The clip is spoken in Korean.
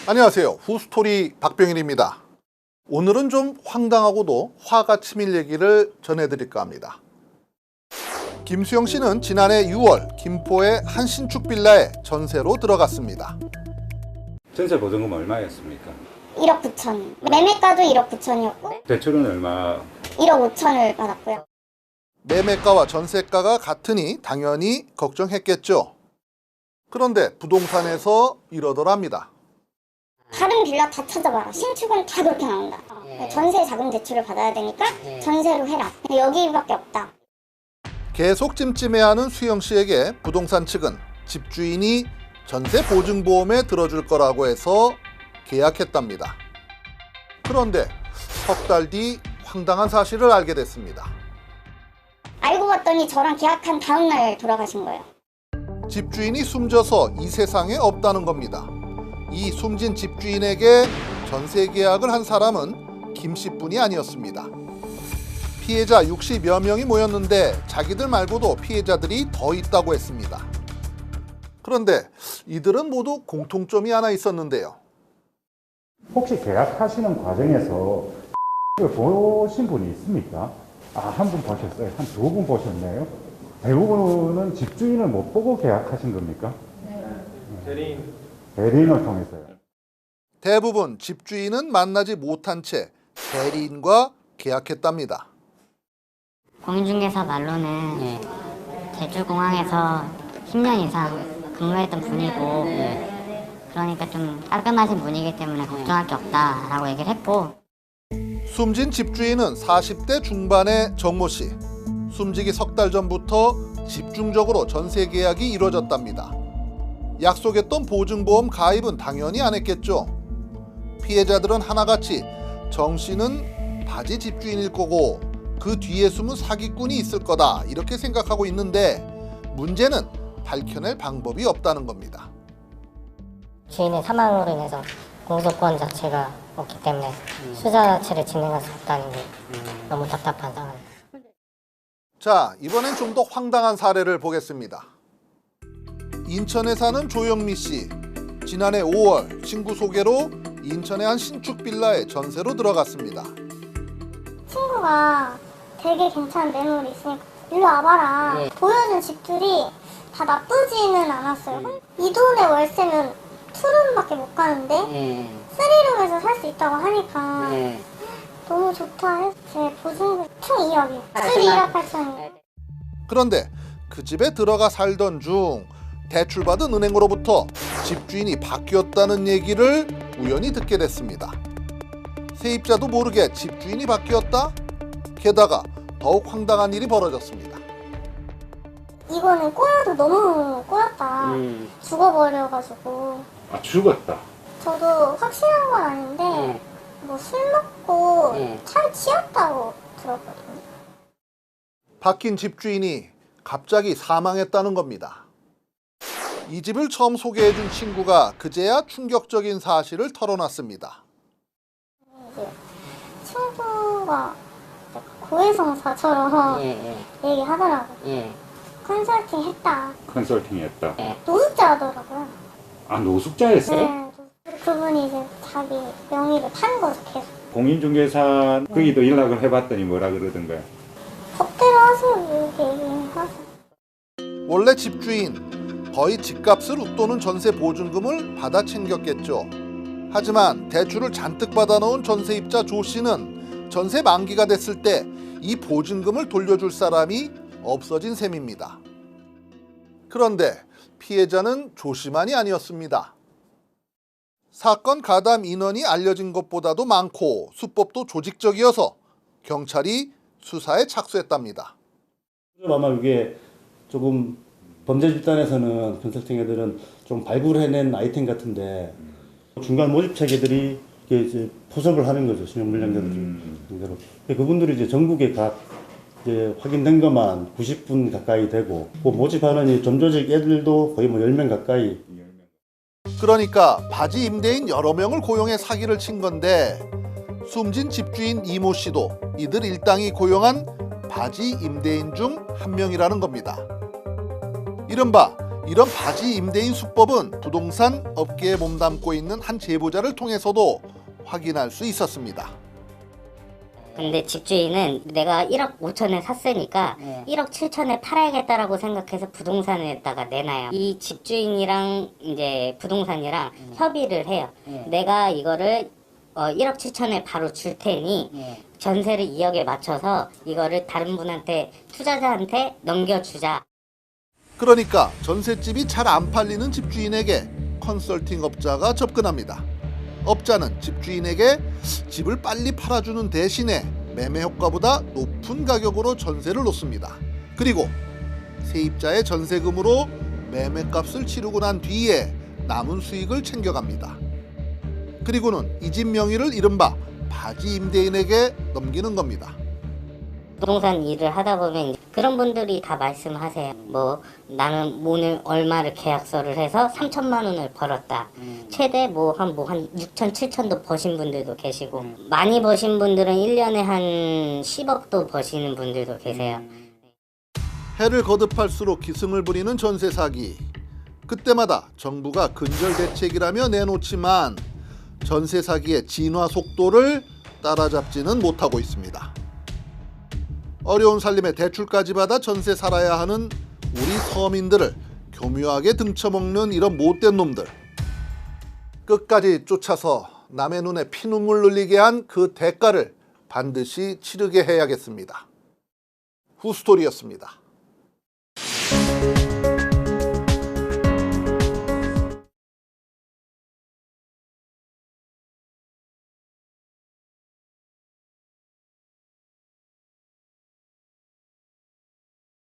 안녕하세요. 후스토리 박병일입니다. 오늘은 좀 황당하고도 화가 치밀 얘기를 전해드릴까 합니다. 김수영 씨는 지난해 6월 김포의 한 신축 빌라에 전세로 들어갔습니다. 전세 보증금 얼마였습니까? 1억 9천. 매매가도 1억 9천이었고 대출은 얼마? 1억 5천을 받았고요. 매매가와 전세가가 같으니 당연히 걱정했겠죠. 그런데 부동산에서 이러더랍니다. 다른 빌라 다 찾아봐라. 신축은 다 그렇게 나온다. 전세 자금 대출을 받아야 되니까 전세로 해라. 여기밖에 없다. 계속 찜찜해하는 수영 씨에게 부동산 측은 집주인이 전세 보증보험에 들어줄 거라고 해서 계약했답니다. 그런데 석 달 뒤 황당한 사실을 알게 됐습니다. 알고 봤더니 저랑 계약한 다음 날 돌아가신 거예요. 집주인이 숨져서 이 세상에 없다는 겁니다. 이 숨진 집주인에게 전세 계약을 한 사람은 김 씨뿐이 아니었습니다. 피해자 60여 명이 모였는데 자기들 말고도 피해자들이 더 있다고 했습니다. 그런데 이들은 모두 공통점이 하나 있었는데요. 혹시 계약하시는 과정에서 보신 분이 있습니까? 한 분 보셨어요? 한 두 분 보셨네요? 대부분은 집주인을 못 보고 계약하신 겁니까? 대리인을 통해서요. 대부분 집주인은 만나지 못한 채 대리인과 계약했답니다. 공인중개사 말로는 제주공항에서 10년 이상 근무했던 분이고 그러니까 좀 깔끔하신 분이기 때문에 걱정할 게 없다라고 얘기를 했고, 숨진 집주인은 40대 중반의 정모 씨. 숨지기 석 달 전부터 집중적으로 전세 계약이 이루어졌답니다. 약속했던 보증보험 가입은 당연히 안 했겠죠. 피해자들은 하나같이 정 씨는 바지 집주인일 거고 그 뒤에 숨은 사기꾼이 있을 거다 이렇게 생각하고 있는데 문제는 밝혀낼 방법이 없다는 겁니다. 주인의 사망으로 인해서 공소권 자체가 없기 때문에 수사 자체를 진행할 수 없다는 게 너무 답답한 상황입니다. 자, 이번엔 좀 더 황당한 사례를 보겠습니다. 인천에 사는 조영미 씨. 지난해 5월 친구 소개로 인천의 한 신축 빌라에 전세로 들어갔습니다. 친구가 되게 괜찮은 매물이 있으니까 일로 와봐라. 보여준 집들이 다 나쁘지는 않았어요. 이 돈의 월세면 투룸밖에 못 가는데 쓰리룸에서 살 수 있다고 하니까 너무 좋다 해서 제 보증금 총 2억이요. 1억 8천이요. 그런데 그 집에 들어가 살던 중 대출받은 은행으로부터 집주인이 바뀌었다는 얘기를 우연히 듣게 됐습니다. 세입자도 모르게 집주인이 바뀌었다? 게다가 더욱 황당한 일이 벌어졌습니다. 이거는 꼬여도 너무 꼬였다. 죽어버려가지고. 죽었다. 저도 확실한 건 아닌데 뭐 술 먹고 차에 치였다고 들었거든요. 바뀐 집주인이 갑자기 사망했다는 겁니다. 이 집을 처음 소개해준 친구가 그제야 충격적인 사실을 털어놨습니다. 이제 친구가 고해성사처럼 얘기하더라고요. 컨설팅 했다. 컨설팅 했다. 노숙자 하더라고요. 노숙자였어요? 네. 그분이 이제 자기 명의를 판 거죠, 계속. 공인중개사 거기도 연락을 해봤더니 뭐라 그러던가요? 법대로 하세요, 이렇게 얘기하세요. 원래 집주인 거의 집값을 웃도는 전세 보증금을 받아 챙겼겠죠. 하지만 대출을 잔뜩 받아놓은 전세입자 조 씨는 전세 만기가 됐을 때 이 보증금을 돌려줄 사람이 없어진 셈입니다. 그런데 피해자는 조 씨만이 아니었습니다. 사건 가담 인원이 알려진 것보다도 많고 수법도 조직적이어서 경찰이 수사에 착수했답니다. 아마 이게 조금 범죄 집단에서는 컨설팅 애들은 좀 발굴해낸 아이템 같은데 중간 모집 체계들이 이제 포섭을 하는 거죠. 신용 불량자들을 상대로. 그분들이 이제 전국에 각 이제 확인된 것만 90분 가까이 되고 그 모집하는 이 점조직 애들도 거의 뭐 10명 가까이. 그러니까 바지 임대인 여러 명을 고용해 사기를 친 건데 숨진 집주인 이모 씨도 이들 일당이 고용한 바지 임대인 중 한 명이라는 겁니다. 이른바 이런 바지 임대인 수법은 부동산 업계에 몸담고 있는 한 제보자를 통해서도 확인할 수 있었습니다. 근데 집주인은 내가 1억 5천에 샀으니까 1억 7천에 팔아야겠다라고 생각해서 부동산에다가 내놔요. 이 집주인이랑 이제 부동산이랑 협의를 해요. 내가 이거를 1억 7천에 바로 줄 테니 전세를 2억에 맞춰서 이거를 다른 분한테 투자자한테 넘겨주자. 그러니까 전셋집이 잘 안 팔리는 집주인에게 컨설팅 업자가 접근합니다. 업자는 집주인에게 집을 빨리 팔아주는 대신에 매매 효과보다 높은 가격으로 전세를 놓습니다. 그리고 세입자의 전세금으로 매매값을 치르고 난 뒤에 남은 수익을 챙겨갑니다. 그리고는 이 집 명의를 이른바 바지 임대인에게 넘기는 겁니다. 부동산 일을 하다 보면 그런 분들이 다 말씀하세요. 뭐 나는 오늘 얼마를 계약서를 해서 3천만 원을 벌었다. 최대 한 6천, 7천도 버신 분들도 계시고 많이 버신 분들은 1년에 한 10억도 버시는 분들도 계세요. 해를 거듭할수록 기승을 부리는 전세 사기. 그때마다 정부가 근절 대책이라며 내놓지만 전세 사기의 진화 속도를 따라잡지는 못하고 있습니다. 어려운 살림에 대출까지 받아 전세 살아야 하는 우리 서민들을 교묘하게 등쳐먹는 이런 못된 놈들. 끝까지 쫓아서 남의 눈에 피눈물 흘리게 한 그 대가를 반드시 치르게 해야겠습니다. 후스토리였습니다.